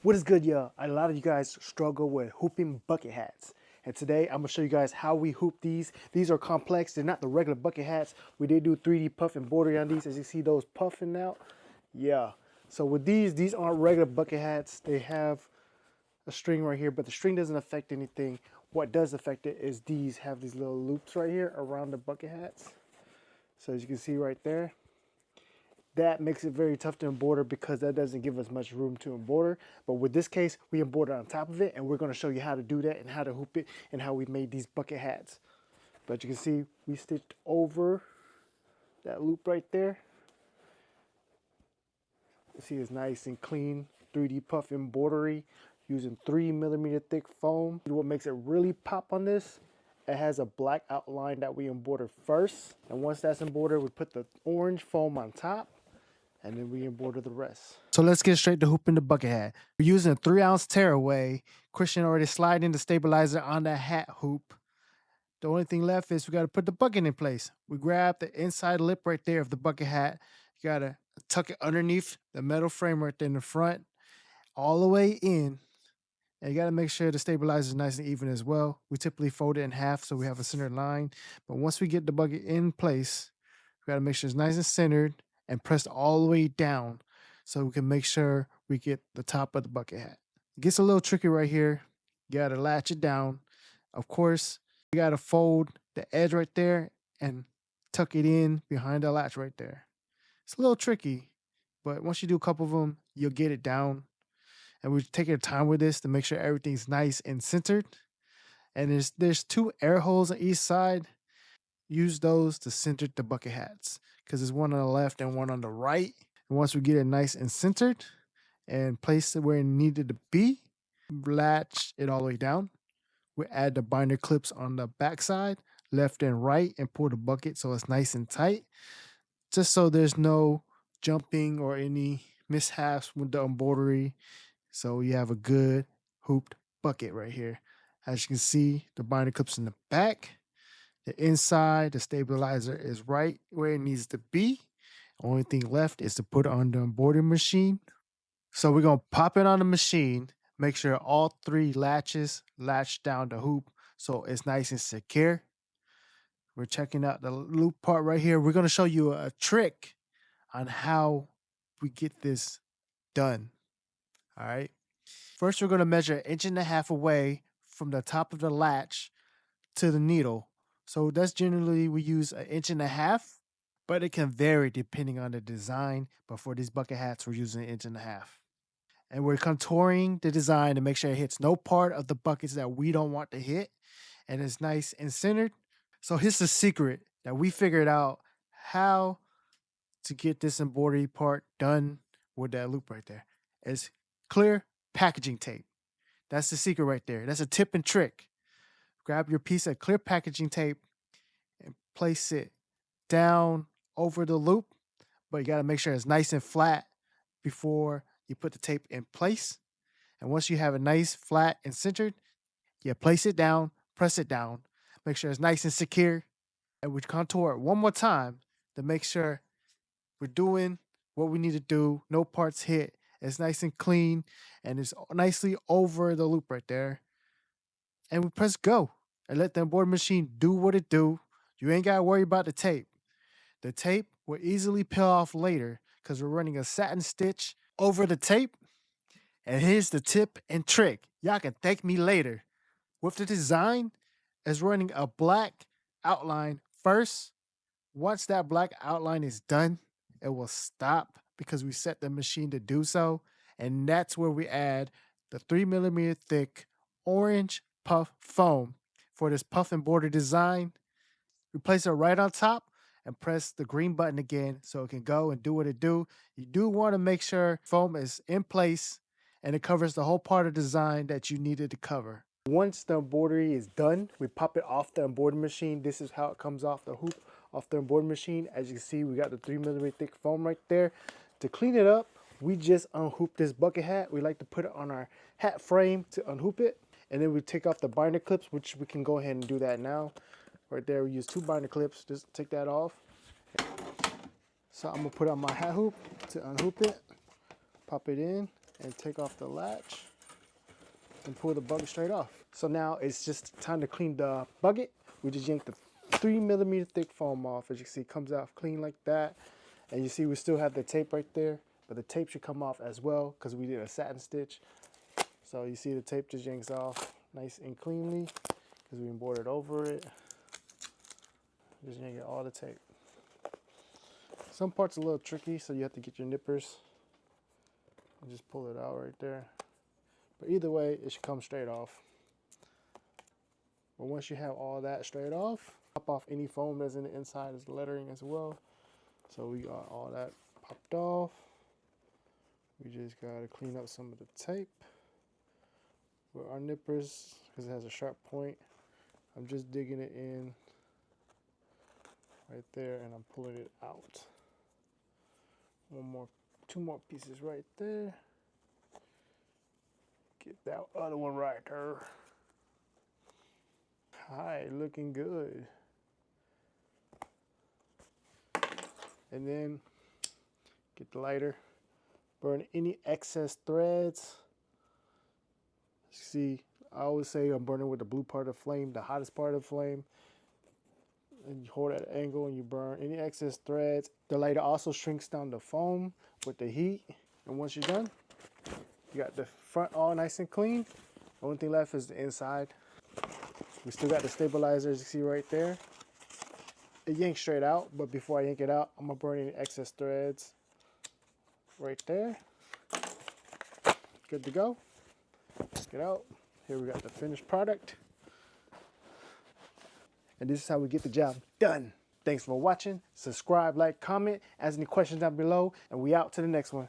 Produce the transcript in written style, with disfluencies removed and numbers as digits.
What is good, y'all? A lot of you guys struggle with hooping bucket hats. And today I'm gonna show you guys how we hoop these. These are complex, they're not the regular bucket hats. We did do 3D puff embroidery on these, as you see those puffing out. Yeah. So with these aren't regular bucket hats. They have a string right here, but the string doesn't affect anything. What does affect it is these have these little loops right here around the bucket hats. So as you can see right there, that makes it very tough to embroider because that doesn't give us much room to embroider. But with this case, we embroider on top of it, and we're going to show you how to do that and how to hoop it and how we made these bucket hats. But you can see we stitched over that loop right there. You see it's nice and clean 3D puff embroidery using 3mm thick foam. What makes it really pop on this, it has a black outline that we embroider first, and once that's embroidered, we put the orange foam on top, and then we embroider the rest. So let's get straight to hooping the bucket hat. We're using a 3-ounce tearaway. Christian already sliding the stabilizer on the hat hoop. The only thing left is we got to put the bucket in place. We grab the inside lip right there of the bucket hat. You got to tuck it underneath the metal frame right there in the front, all the way in. And you got to make sure the stabilizer is nice and even as well. We typically fold it in half so we have a centered line. But once we get the bucket in place, we got to make sure it's nice and centered and pressed all the way down so we can make sure we get the top of the bucket hat. It gets a little tricky right here. You got to latch it down. Of course, you got to fold the edge right there and tuck it in behind the latch right there. It's a little tricky, but once you do a couple of them, you'll get it down. And we're taking our time with this to make sure everything's nice and centered. And there's 2 air holes on each side. Use those to center the bucket hats because there's one on the left and one on the right. And once we get it nice and centered and place it where it needed to be, latch it all the way down. We add the binder clips on the back side, left and right, and pull the bucket so it's nice and tight, just so there's no jumping or any mishaps with the embroidery. So you have a good hooped bucket right here. As you can see, the binder clips in the back. The inside, the stabilizer is right where it needs to be. Only thing left is to put it on the embroidery machine. So we're going to pop it on the machine, make sure all 3 latches latch down the hoop so it's nice and secure. We're checking out the loop part right here. We're going to show you a trick on how we get this done. All right. First, we're going to measure 1.5 inches away from the top of the latch to the needle. So that's generally, we use 1.5 inches, but it can vary depending on the design. But for these bucket hats, we're using 1.5 inches. And we're contouring the design to make sure it hits no part of the buckets that we don't want to hit. And it's nice and centered. So here's the secret that we figured out how to get this embroidery part done with that loop right there. It's clear packaging tape. That's the secret right there. That's a tip and trick. Grab your piece of clear packaging tape and place it down over the loop, but you got to make sure it's nice and flat before you put the tape in place. And once you have it nice, flat, and centered, you place it down, press it down, make sure it's nice and secure, and we contour it one more time to make sure we're doing what we need to do. No parts hit. It's nice and clean, and it's nicely over the loop right there. And we press go and let the embroidery machine do what it do. You ain't got to worry about the tape. The tape will easily peel off later because we're running a satin stitch over the tape. And here's the tip and trick. Y'all can thank me later. With the design, is running a black outline first. Once that black outline is done, it will stop because we set the machine to do so. And that's where we add the 3mm thick orange puff foam for this puff and border design. We place it right on top and press the green button again so it can go and do what it do. You do want to make sure foam is in place and it covers the whole part of the design that you needed to cover. Once the embroidery is done, we pop it off the embroidery machine. This is how it comes off the hoop, off the embroidery machine. As you can see, we got the 3mm thick foam right there. To clean it up, we just unhoop this bucket hat. We like to put it on our hat frame to unhoop it. And then we take off the binder clips, which we can go ahead and do that now. Right there, we use 2 binder clips. Just take that off. So I'm gonna put on my hat hoop to unhoop it. Pop it in. and take off the latch and pull the bucket straight off. So now it's just time to clean the bucket. We just yanked the 3mm thick foam off. As you can see, it comes out clean like that. And you see we still have the tape right there, but the tape should come off as well because we did a satin stitch. So you see the tape just yanks off nice and cleanly because we embroidered over it. Just yank all the tape. Some parts are a little tricky, so you have to get your nippers and just pull it out right there. But either way, it should come straight off. But once you have all that straight off, pop off any foam that's in the inside as lettering as well. So we got all that popped off. We just gotta clean up some of the tape with our nippers because it has a sharp point. I'm just digging it in right there and I'm pulling it out. Two more pieces right there. Get that other one right there. Hi, looking good. And then get the lighter, burn any excess threads. See, I always say I'm burning with the blue part of the flame, the hottest part of the flame. And you hold that angle and you burn any excess threads. The lighter also shrinks down the foam with the heat. And once you're done, you got the front all nice and clean. The only thing left is the inside. We still got the stabilizer, as you see right there. It yanks straight out, but before I yank it out, I'm gonna burn any excess threads right there. Good to go. Check it out. Here we got the finished product. And this is how we get the job done. Thanks for watching. Subscribe, like, comment, ask any questions down below, and we out to the next one.